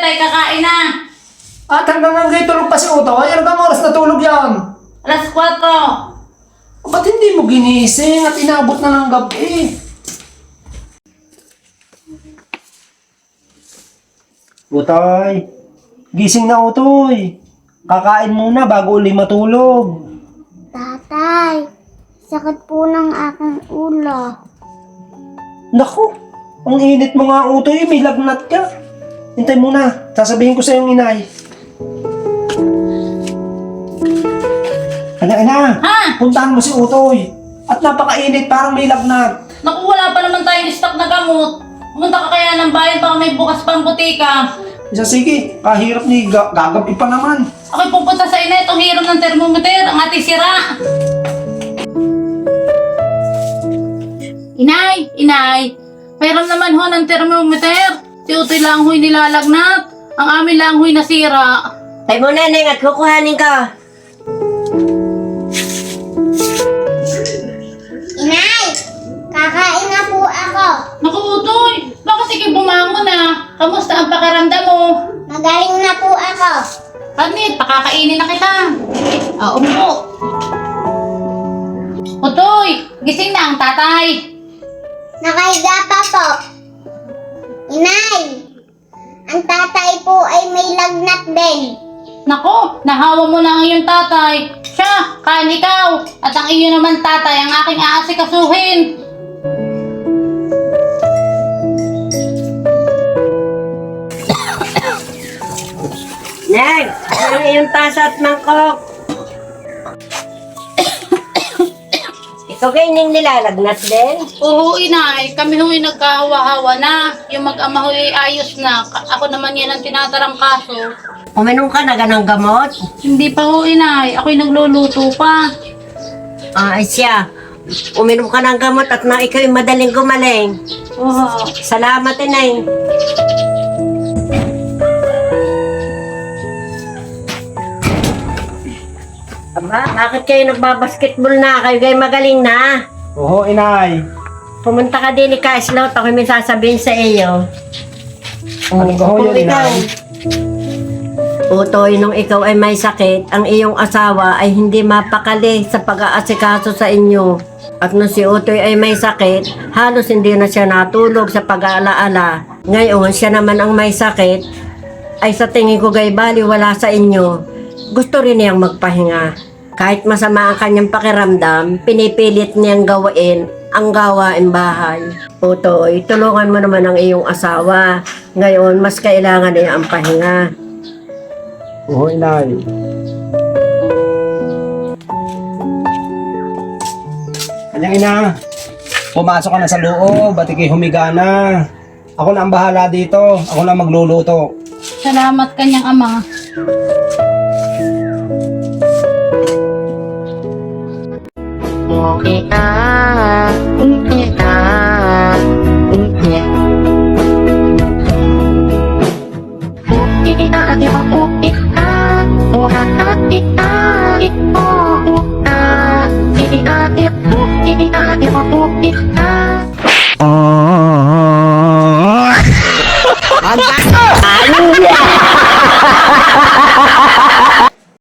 Utoy, kakain na. At hanggang ngayon tulog pa si Utoy? Ano bang oras na tulog yan? Alas 4. Ba't hindi mo ginising at inabot na ng gabi? Utoy, gising na Utoy. Kakain muna bago uli matulog. Tatay, sakit po ng aking ulo. Naku, ang init mo nga Utoy, may lagnat ka. Hintay muna, sasabihin ko sa iyong inay. Ina, Ha? puntahan mo si Utoy. At napakainit, parang may lagnat. Naku, wala pa naman tayong stock na gamot. Pumunta ka kaya ng bayan baka may bukas pang butika. Isa sige, kahirap ni gagabi pa naman. Ako'y pupunta sa ina itong hiram ng thermometer, ang ating sira. Inay, mayroon naman ho ng thermometer. Si Utoy lang ho'y nilalagnat. Ang amin lang ho'y nasira. Tay mo na, Neng, at kukuhanin ka. Inay, kakain na po ako. Naku, Utoy, bakit ikaw bumangon na? Kamusta ang pakiramdam mo? Magaling na po ako. Admit, pakakainin na kita. Umupo. Utoy, gising na ang tatay. Nakahiga pa po. Inay, ang tatay po ay may lagnat din. Nako, nahawa mo na ang iyong tatay. Siya, kain ikaw. At ang iyo naman tatay, ang aking aasikasuhin. Neng, ang iyong tasa at mangkok. Ikaw kayo Neng nilalagnat din? Oo, inay. Kami ho'y nagkahawa-hawa na. Yung mag-ama ho'y ayos na. Ako naman yan ang tinatarangkaso. Uminom ka na ganang gamot? Hindi pa ho, inay. Ako'y nagluluto pa. Ay siya. Uminom ka ng gamot at na ikaw madaling gumaling. Oo. Salamat, Neng. Aba, bakit kayo nagbabasketball na? Kayo kayo magaling na. Oo, inay. Pumunta ka din ni Ka-Slot. Ako may sasabihin sa iyo. Ano ba ho Kung yun, ikaw, inay? Utoy, nung ikaw ay may sakit, ang iyong asawa ay hindi mapakali sa pag-aasikaso sa inyo. At nung si Utoy ay may sakit, halos hindi na siya natulog sa pag-aalaala. Ngayon, siya naman ang may sakit, ay sa tingin ko gay bali wala sa inyo. Gusto rin niyang magpahinga. Kahit masama ang kanyang pakiramdam, pinipilit niyang gawain ang gawain bahay. Utoy, tulungan mo naman ang iyong asawa. Ngayon, mas kailangan niya ang pahinga. Oo, inay. Kanyang ina, pumasok ka na sa loob, ba't ikay humiga na? Ako na ang bahala dito, ako na magluluto. Salamat kanyang ama.